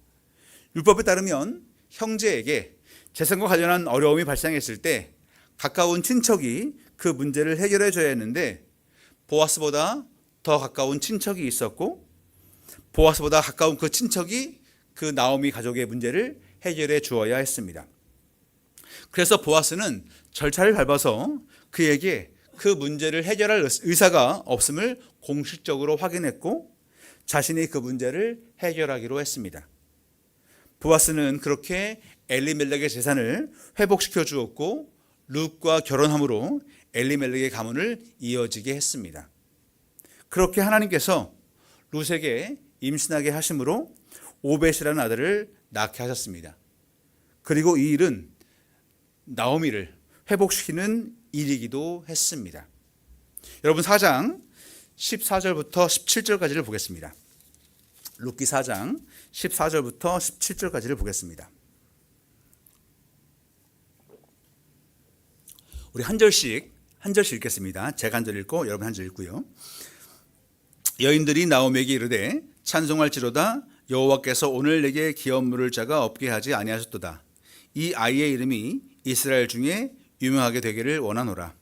율법에 따르면 형제에게 재산과 관련한 어려움이 발생했을 때 가까운 친척이 그 문제를 해결해 줘야 했는데 보아스보다 더 가까운 친척이 있었고 보아스보다 가까운 그 친척이 그 나오미 가족의 문제를 해결해 주어야 했습니다. 그래서 보아스는 절차를 밟아서 그에게 그 문제를 해결할 의사가 없음을 공식적으로 확인했고 자신이 그 문제를 해결하기로 했습니다. 보아스는 그렇게 엘리멜렉의 재산을 회복시켜 주었고 룻과 결혼함으로 엘리멜렉의 가문을 이어지게 했습니다. 그렇게 하나님께서 룻에게 임신하게 하심으로 오벳이라는 아들을 낳게 하셨습니다. 그리고 이 일은 나오미를 회복시키는 일이기도 했습니다. 여러분 4장 14절부터 17절까지를 보겠습니다. 룻기 4장 14절부터 17절까지를 보겠습니다. 우리 한 절씩 읽겠습니다. 제가 한 절 읽고 여러분 한 절 읽고요. 여인들이 나오미에게 이르되 찬송할지로다 여호와께서 오늘 내게 기업 물을 자가 없게 하지 아니하셨도다. 이 아이의 이름이 이스라엘 중에 유명하게 되기를 원하노라.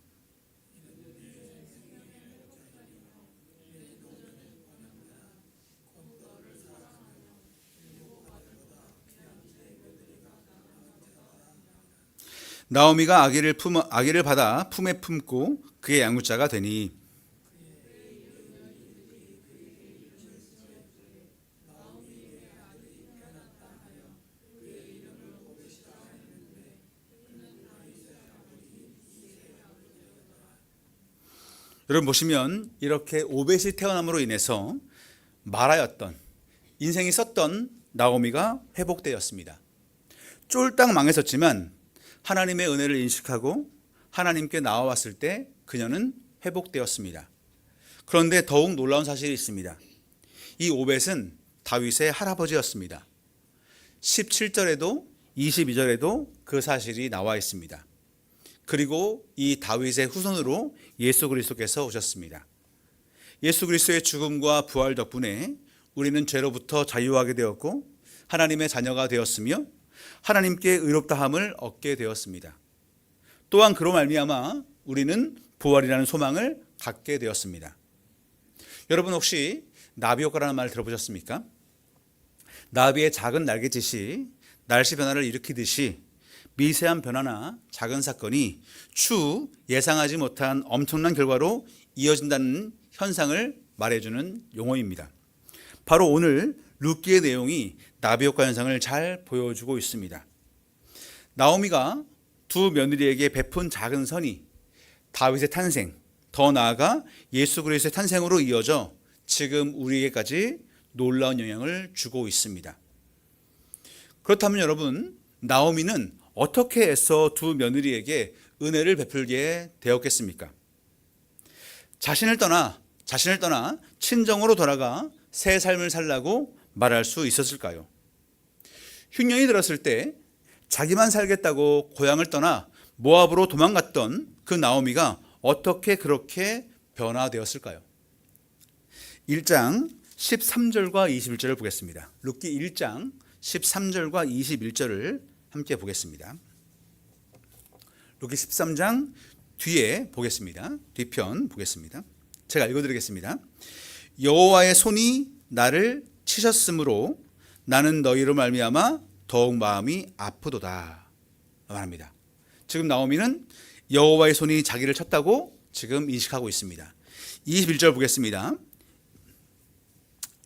나오미가 아기를 받아 품에 품고 그의 양육자가 되니 여러분 보시면 이렇게 오벳이 태어남으로 인해서 말하였던 인생이 썼던 나오미가 회복되었습니다. 쫄딱 망했었지만 하나님의 은혜를 인식하고 하나님께 나와왔을 때 그녀는 회복되었습니다. 그런데 더욱 놀라운 사실이 있습니다. 이 오벳은 다윗의 할아버지였습니다. 17절에도 22절에도 그 사실이 나와 있습니다. 그리고 이 다윗의 후손으로 예수 그리스도께서 오셨습니다. 예수 그리스도의 죽음과 부활 덕분에 우리는 죄로부터 자유하게 되었고 하나님의 자녀가 되었으며 하나님께 의롭다함을 얻게 되었습니다. 또한 그로 말미암아 우리는 부활이라는 소망을 갖게 되었습니다. 여러분 혹시 나비 효과라는 말을 들어보셨습니까? 나비의 작은 날갯짓이 날씨 변화를 일으키듯이 미세한 변화나 작은 사건이 추후 예상하지 못한 엄청난 결과로 이어진다는 현상을 말해주는 용어입니다. 바로 오늘 룻기의 내용이 나비 효과 현상을 잘 보여주고 있습니다. 나오미가 두 며느리에게 베푼 작은 선이 다윗의 탄생, 더 나아가 예수 그리스도의 탄생으로 이어져 지금 우리에게까지 놀라운 영향을 주고 있습니다. 그렇다면 여러분, 나오미는 어떻게 해서 두 며느리에게 은혜를 베풀게 되었겠습니까? 자신을 떠나 친정으로 돌아가 새 삶을 살라고 말할 수 있었을까요? 흉년이 들었을 때 자기만 살겠다고 고향을 떠나 모압으로 도망갔던 그 나오미가 어떻게 그렇게 변화되었을까요? 1장 13절과 21절을 보겠습니다. 룻기 1장 13절과 21절을 함께 보겠습니다. 룻기 13장 뒤에 보겠습니다. 뒤편 보겠습니다. 제가 읽어드리겠습니다. 여호와의 손이 나를 치셨으므로 나는 너희로 말미암아 더욱 마음이 아프도다 말합니다. 지금 나오미는 여호와의 손이 자기를 쳤다고 지금 인식하고 있습니다. 21절 보겠습니다.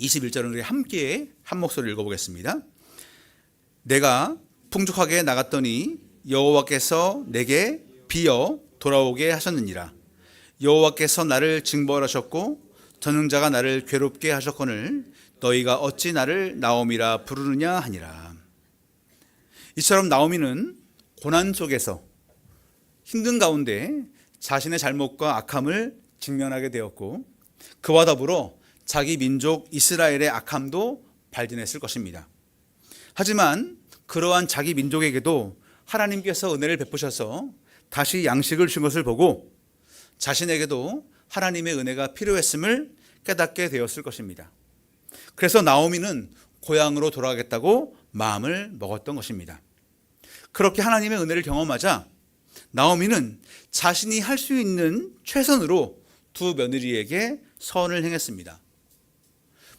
21절은 우리 함께 한 목소리를 읽어보겠습니다. 내가 풍족하게 나갔더니 여호와께서 내게 비어 돌아오게 하셨느니라. 여호와께서 나를 징벌하셨고 전능자가 나를 괴롭게 하셨거늘 너희가 어찌 나를 나오미라 부르느냐 하니라. 이처럼 나오미는 고난 속에서 힘든 가운데 자신의 잘못과 악함을 직면하게 되었고 그와 더불어 자기 민족 이스라엘의 악함도 발견했을 것입니다. 하지만 그러한 자기 민족에게도 하나님께서 은혜를 베푸셔서 다시 양식을 주신 것을 보고 자신에게도 하나님의 은혜가 필요했음을 깨닫게 되었을 것입니다. 그래서 나오미는 고향으로 돌아가겠다고 마음을 먹었던 것입니다. 그렇게 하나님의 은혜를 경험하자 나오미는 자신이 할 수 있는 최선으로 두 며느리에게 선을 행했습니다.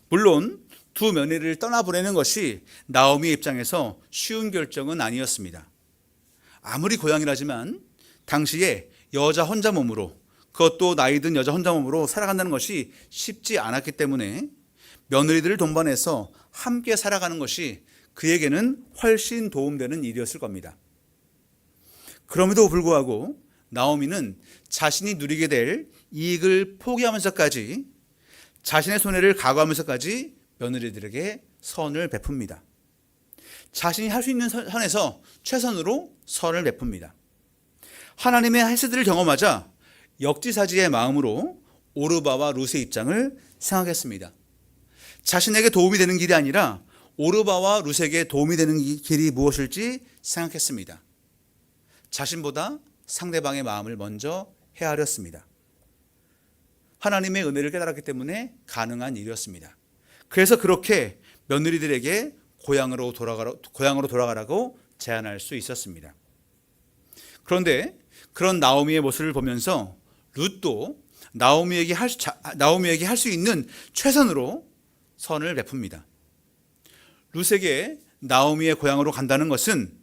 물론 두 며느리를 떠나보내는 것이 나오미의 입장에서 쉬운 결정은 아니었습니다. 아무리 고향이라지만 당시에 여자 혼자 몸으로, 그것도 나이 든 여자 혼자 몸으로 살아간다는 것이 쉽지 않았기 때문에 며느리들을 동반해서 함께 살아가는 것이 그에게는 훨씬 도움되는 일이었을 겁니다. 그럼에도 불구하고 나오미는 자신이 누리게 될 이익을 포기하면서까지 자신의 손해를 각오하면서까지 며느리들에게 선을 베풉니다. 자신이 할 수 있는 선에서 최선으로 선을 베풉니다. 하나님의 헤세드를 경험하자 역지사지의 마음으로 오르바와 룻의 입장을 생각했습니다. 자신에게 도움이 되는 길이 아니라 오르바와 룻에게 도움이 되는 길이 무엇일지 생각했습니다. 자신보다 상대방의 마음을 먼저 헤아렸습니다. 하나님의 은혜를 깨달았기 때문에 가능한 일이었습니다. 그래서 그렇게 며느리들에게 고향으로 돌아가라고 제안할 수 있었습니다. 그런데 그런 나오미의 모습을 보면서 룻도 나오미에게 할 수 있는 최선으로 선을 베풉니다. 룻에게 나오미의 고향으로 간다는 것은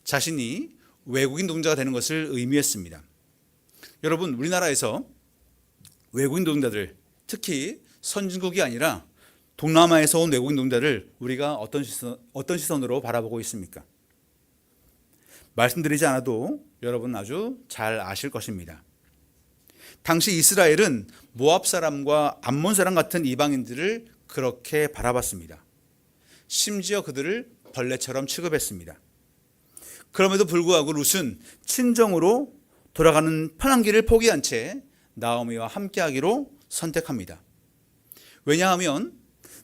자신이 외국인 노동자가 되는 것을 의미했습니다. 여러분, 우리나라에서 외국인 노동자들, 특히 선진국이 아니라 동남아에서 온 외국인 노동자를 우리가 어떤 시선으로 바라보고 있습니까? 말씀드리지 않아도 여러분 아주 잘 아실 것입니다. 당시 이스라엘은 모압 사람과 암몬 사람 같은 이방인들을 그렇게 바라봤습니다. 심지어 그들을 벌레처럼 취급했습니다. 그럼에도 불구하고 룻은 친정으로 돌아가는 편한 길을 포기한 채 나오미와 함께하기로 선택합니다. 왜냐하면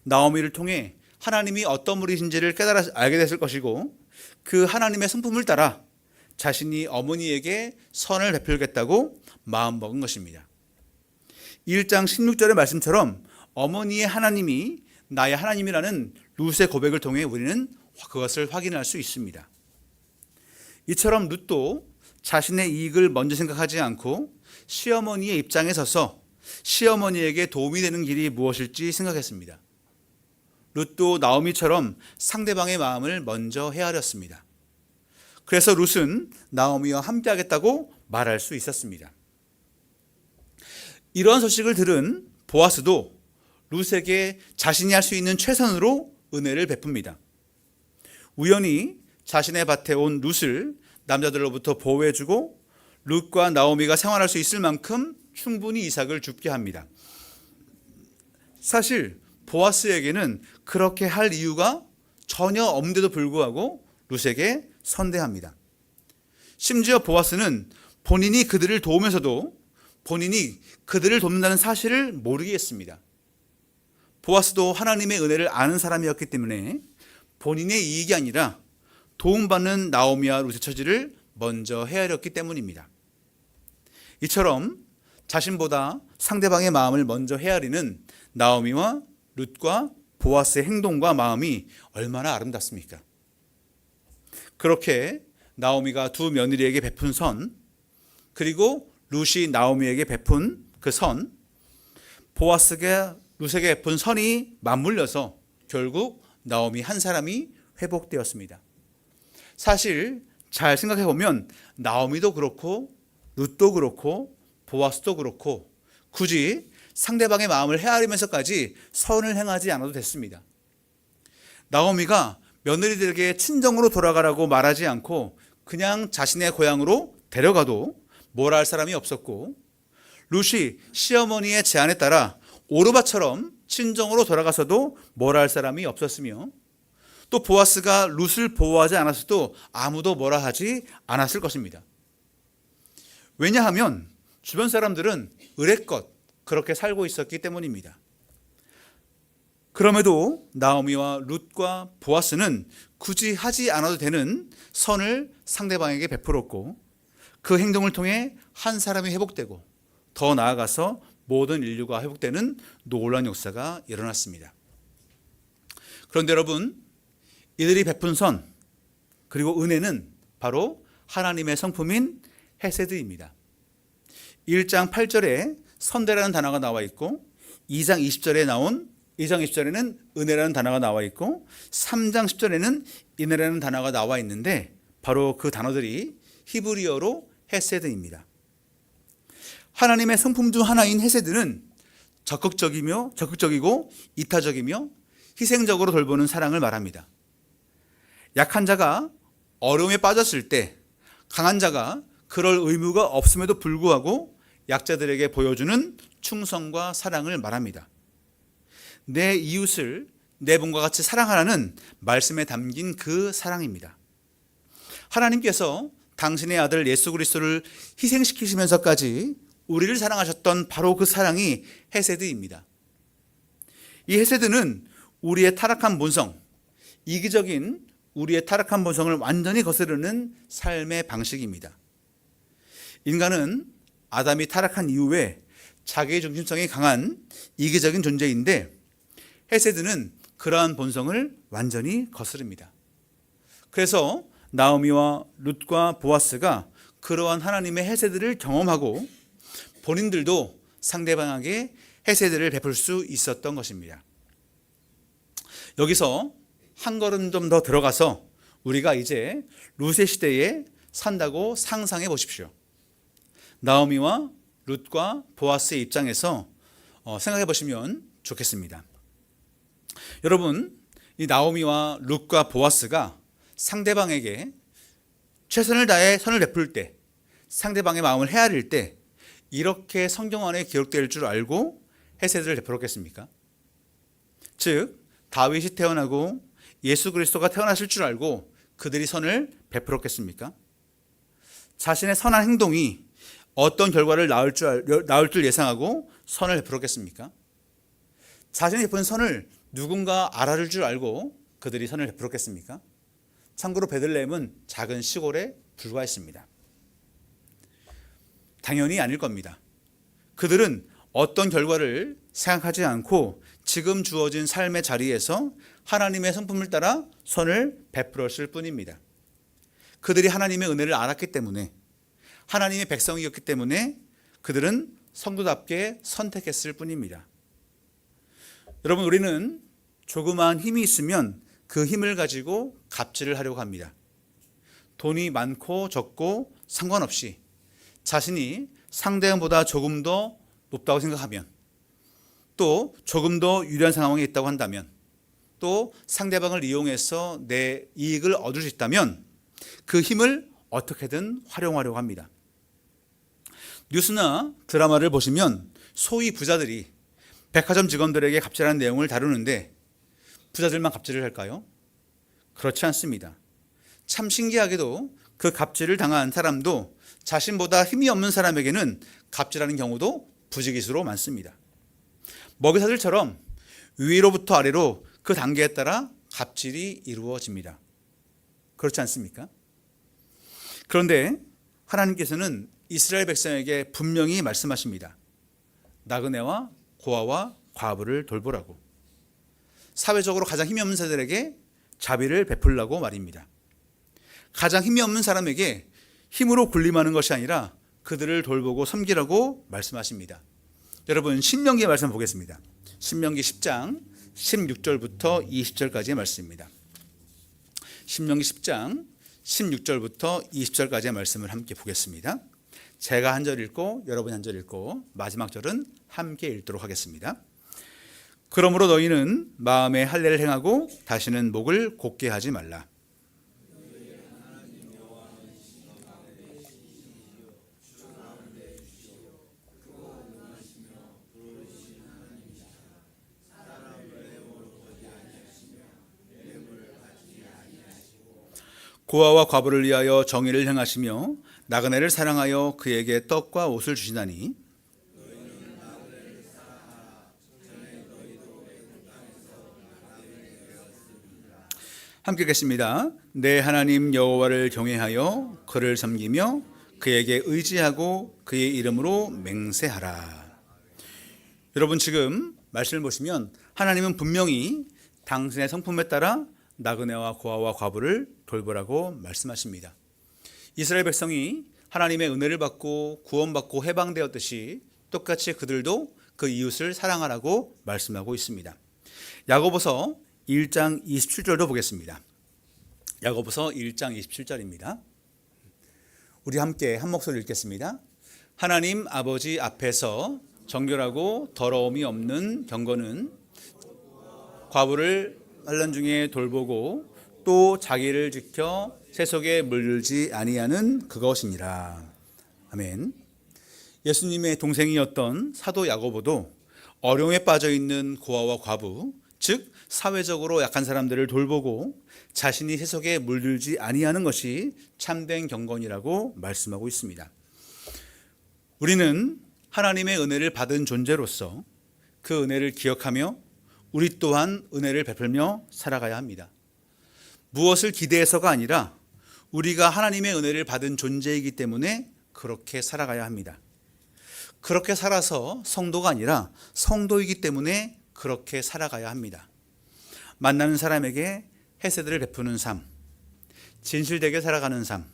나오미를 통해 하나님이 어떤 분이신지를 깨달아 알게 됐을 것이고 그 하나님의 성품을 따라 자신이 어머니에게 선을 베풀겠다고 마음먹은 것입니다. 1장 16절의 말씀처럼 어머니의 하나님이 나의 하나님이라는 룻의 고백을 통해 우리는 그것을 확인할 수 있습니다. 이처럼 룻도 자신의 이익을 먼저 생각하지 않고 시어머니의 입장에 서서 시어머니에게 도움이 되는 길이 무엇일지 생각했습니다. 룻도 나오미처럼 상대방의 마음을 먼저 헤아렸습니다. 그래서 룻은 나오미와 함께하겠다고 말할 수 있었습니다. 이러한 소식을 들은 보아스도 룻에게 자신이 할 수 있는 최선으로 은혜를 베풉니다. 우연히 자신의 밭에 온 룻을 남자들로부터 보호해주고 룻과 나오미가 생활할 수 있을 만큼 충분히 이삭을 줍게 합니다. 사실 보아스에게는 그렇게 할 이유가 전혀 없는데도 불구하고 룻에게 선대합니다. 심지어 보아스는 본인이 그들을 도우면서도 본인이 그들을 돕는다는 사실을 모르게 했습니다. 보아스도 하나님의 은혜를 아는 사람이었기 때문에 본인의 이익이 아니라 도움받는 나오미와 룻의 처지를 먼저 헤아렸기 때문입니다. 이처럼 자신보다 상대방의 마음을 먼저 헤아리는 나오미와 룻과 보아스의 행동과 마음이 얼마나 아름답습니까? 그렇게 나오미가 두 며느리에게 베푼 선, 그리고 룻이 나오미에게 베푼 그 선, 보아스가 룻에게 베푼 선이 맞물려서 결국 나오미 한 사람이 회복되었습니다. 사실 잘 생각해 보면 나오미도 그렇고 룻도 그렇고 보아스도 그렇고 굳이 상대방의 마음을 헤아리면서까지 선을 행하지 않아도 됐습니다. 나오미가 며느리들에게 친정으로 돌아가라고 말하지 않고 그냥 자신의 고향으로 데려가도 뭐라 할 사람이 없었고, 룻이 시어머니의 제안에 따라 오르바처럼 친정으로 돌아가서도 뭐라 할 사람이 없었으며, 또 보아스가 룻을 보호하지 않았어도 아무도 뭐라 하지 않았을 것입니다. 왜냐하면 주변 사람들은 의례껏 그렇게 살고 있었기 때문입니다. 그럼에도 나오미와 룻과 보아스는 굳이 하지 않아도 되는 선을 상대방에게 베풀었고, 그 행동을 통해 한 사람이 회복되고 더 나아가서 모든 인류가 회복되는 놀라운 역사가 일어났습니다. 그런데 여러분, 이들이 베푼 선 그리고 은혜는 바로 하나님의 성품인 헤세드입니다. 1장 8절에 선대라는 단어가 나와 있고, 2장 20절에는 은혜라는 단어가 나와 있고, 3장 10절에는 인애라는 단어가 나와 있는데, 바로 그 단어들이 히브리어로 헤세드입니다. 하나님의 성품 중 하나인 헤세드는 적극적이고 이타적이며 희생적으로 돌보는 사랑을 말합니다. 약한 자가 어려움에 빠졌을 때 강한 자가 그럴 의무가 없음에도 불구하고 약자들에게 보여주는 충성과 사랑을 말합니다. 내 이웃을 내 몸과 같이 사랑하라는 말씀에 담긴 그 사랑입니다. 하나님께서 당신의 아들 예수 그리스도를 희생시키시면서까지 우리를 사랑하셨던 바로 그 사랑이 헤세드입니다. 이 헤세드는 우리의 타락한 본성, 이기적인 우리의 타락한 본성을 완전히 거스르는 삶의 방식입니다. 인간은 아담이 타락한 이후에 자기 중심성이 강한 이기적인 존재인데, 헤세드는 그러한 본성을 완전히 거스릅니다. 그래서 나오미와 룻과 보아스가 그러한 하나님의 헤세드를 경험하고 본인들도 상대방에게 헤세드를 베풀 수 있었던 것입니다. 여기서 한 걸음 좀 더 들어가서 우리가 이제 룻의 시대에 산다고 상상해 보십시오. 나오미와 룻과 보아스의 입장에서 생각해 보시면 좋겠습니다. 여러분, 이 나오미와 룻과 보아스가 상대방에게 최선을 다해 선을 베풀 때, 상대방의 마음을 헤아릴 때 이렇게 성경 안에 기록될 줄 알고 헤세드를 베풀었겠습니까? 즉, 다윗이 태어나고 예수 그리스도가 태어나실 줄 알고 그들이 선을 베풀었겠습니까? 자신의 선한 행동이 어떤 결과를 낳을 줄 예상하고 선을 베풀었겠습니까? 자신이 베푼 선을 누군가 알아줄 줄 알고 그들이 선을 베풀었겠습니까? 참고로 베들레헴은 작은 시골에 불과했습니다. 당연히 아닐 겁니다. 그들은 어떤 결과를 생각하지 않고 지금 주어진 삶의 자리에서 하나님의 성품을 따라 선을 베풀었을 뿐입니다. 그들이 하나님의 은혜를 알았기 때문에, 하나님의 백성이었기 때문에 그들은 성도답게 선택했을 뿐입니다. 여러분, 우리는 조그마한 힘이 있으면 그 힘을 가지고 갑질을 하려고 합니다. 돈이 많고 적고 상관없이 자신이 상대방보다 조금 더 높다고 생각하면, 또 조금 더 유리한 상황에 있다고 한다면, 또 상대방을 이용해서 내 이익을 얻을 수 있다면 그 힘을 어떻게든 활용하려고 합니다. 뉴스나 드라마를 보시면 소위 부자들이 백화점 직원들에게 갑질하는 내용을 다루는데, 부자들만 갑질을 할까요? 그렇지 않습니다. 참 신기하게도 그 갑질을 당한 사람도 자신보다 힘이 없는 사람에게는 갑질하는 경우도 부지기수로 많습니다. 먹이사슬처럼 위로부터 아래로 그 단계에 따라 갑질이 이루어집니다. 그렇지 않습니까? 그런데 하나님께서는 이스라엘 백성에게 분명히 말씀하십니다. 나그네와 고아와 과부를 돌보라고. 사회적으로 가장 힘이 없는 자들에게 자비를 베풀라고 말입니다. 가장 힘이 없는 사람에게 힘으로 군림하는 것이 아니라 그들을 돌보고 섬기라고 말씀하십니다. 여러분, 신명기의 말씀 보겠습니다. 신명기 10장 16절부터 20절까지의 말씀입니다. 신명기 10장 16절부터 20절까지의 말씀을 함께 보겠습니다. 제가 한 절 읽고 여러분이 한 절 읽고 마지막 절은 함께 읽도록 하겠습니다. 그러므로 너희는 마음에 할례를 행하고 다시는 목을 곧게 하지 말라. 고아와 과부를 위하여 정의를 행하시며 나그네를 사랑하여 그에게 떡과 옷을 주시나니 함께 읽겠습니다. 내 하나님 여호와를 경외하여 그를 섬기며 그에게 의지하고 그의 이름으로 맹세하라. 여러분, 지금 말씀을 보시면 하나님은 분명히 당신의 성품에 따라 나그네와 고아와 과부를 돌보라고 말씀하십니다. 이스라엘 백성이 하나님의 은혜를 받고 구원받고 해방되었듯이 똑같이 그들도 그 이웃을 사랑하라고 말씀하고 있습니다. 야고보서 1장 27절도 보겠습니다. 야고보서 1장 27절입니다. 우리 함께 한 목소리 읽겠습니다. 하나님 아버지 앞에서 정결하고 더러움이 없는 경건은 과부를 환난 중에 돌보고 또 자기를 지켜 세속에 물들지 아니하는 그것이니라. 아멘. 예수님의 동생이었던 사도 야고보도 어려움에 빠져 있는 고아와 과부, 즉 사회적으로 약한 사람들을 돌보고 자신이 세속에 물들지 아니하는 것이 참된 경건이라고 말씀하고 있습니다. 우리는 하나님의 은혜를 받은 존재로서 그 은혜를 기억하며 우리 또한 은혜를 베풀며 살아가야 합니다. 무엇을 기대해서가 아니라 우리가 하나님의 은혜를 받은 존재이기 때문에 그렇게 살아가야 합니다. 그렇게 살아서 성도가 아니라 성도이기 때문에 그렇게 살아가야 합니다. 만나는 사람에게 헤세드를 베푸는 삶, 진실되게 살아가는 삶,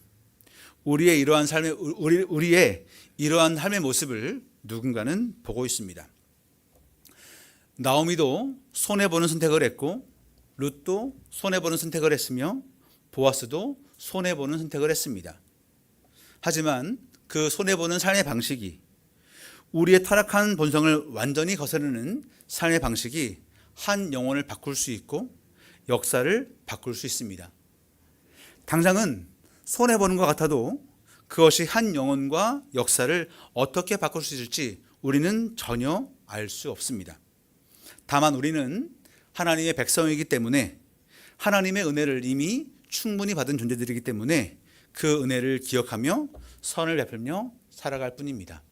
우리의 이러한 삶의 모습을 누군가는 보고 있습니다. 나오미도 손해보는 선택을 했고 룻도 손해보는 선택을 했으며 보아스도 손해보는 선택을 했습니다. 하지만 그 손해보는 삶의 방식이 우리의 타락한 본성을 완전히 거스르는 삶의 방식이 한 영혼을 바꿀 수 있고 역사를 바꿀 수 있습니다. 당장은 손해보는 것 같아도 그것이 한 영혼과 역사를 어떻게 바꿀 수 있을지 우리는 전혀 알 수 없습니다. 다만 우리는 하나님의 백성이기 때문에 하나님의 은혜를 이미 충분히 받은 존재들이기 때문에 그 은혜를 기억하며 선을 베풀며 살아갈 뿐입니다.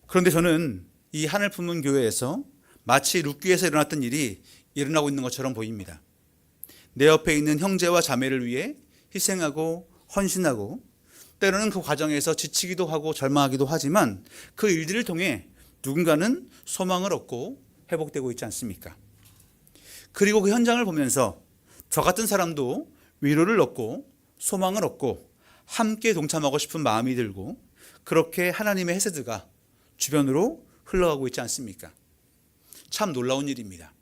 그런데 저는 이 하늘 품은 교회에서 마치 룻기에서 일어났던 일이 일어나고 있는 것처럼 보입니다. 내 옆에 있는 형제와 자매를 위해 희생하고 헌신하고 때로는 그 과정에서 지치기도 하고 절망하기도 하지만 그 일들을 통해 누군가는 소망을 얻고 회복되고 있지 않습니까? 그리고 그 현장을 보면서 저 같은 사람도 위로를 얻고 소망을 얻고 함께 동참하고 싶은 마음이 들고 그렇게 하나님의 헤세드가 주변으로 흘러가고 있지 않습니까? 참 놀라운 일입니다.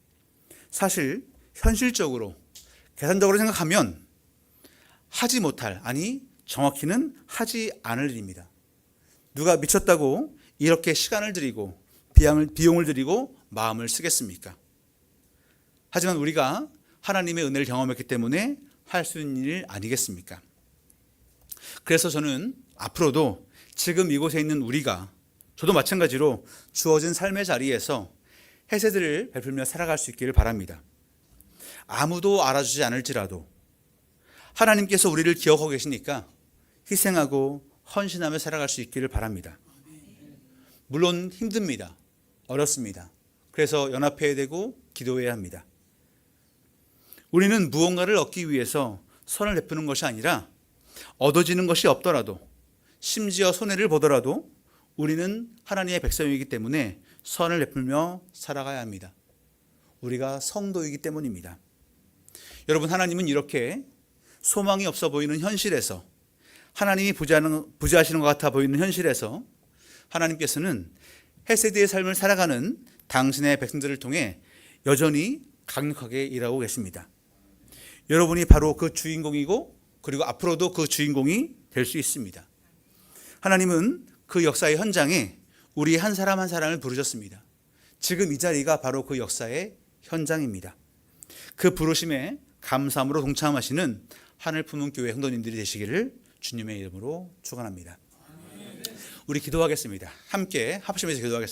사실 현실적으로 계산적으로 생각하면 하지 못할, 아니 정확히는 하지 않을 일입니다. 누가 미쳤다고 이렇게 시간을 들이고 비용을 들이고 마음을 쓰겠습니까? 하지만 우리가 하나님의 은혜를 경험했기 때문에 할 수 있는 일 아니겠습니까? 그래서 저는 앞으로도 지금 이곳에 있는 우리가 저도 마찬가지로 주어진 삶의 자리에서 헤세드를 베풀며 살아갈 수 있기를 바랍니다. 아무도 알아주지 않을지라도 하나님께서 우리를 기억하고 계시니까 희생하고 헌신하며 살아갈 수 있기를 바랍니다. 물론 힘듭니다. 어렵습니다. 그래서 연합해야 되고 기도해야 합니다. 우리는 무언가를 얻기 위해서 선을 베푸는 것이 아니라 얻어지는 것이 없더라도 심지어 손해를 보더라도 우리는 하나님의 백성이기 때문에 선을 베풀며 살아가야 합니다. 우리가 성도이기 때문입니다. 여러분, 하나님은 이렇게 소망이 없어 보이는 현실에서, 하나님이 부재하시는 것 같아 보이는 현실에서 하나님께서는 헤세드의 삶을 살아가는 당신의 백성들을 통해 여전히 강력하게 일하고 계십니다. 여러분이 바로 그 주인공이고 그리고 앞으로도 그 주인공이 될 수 있습니다. 하나님은 그 역사의 현장에 우리 한 사람 한 사람을 부르셨습니다. 지금 이 자리가 바로 그 역사의 현장입니다. 그 부르심에 감사함으로 동참하시는 하늘 품은 교회 성도님들이 되시기를 주님의 이름으로 축원합니다. 우리 기도하겠습니다. 함께 합심해서 기도하겠습니다.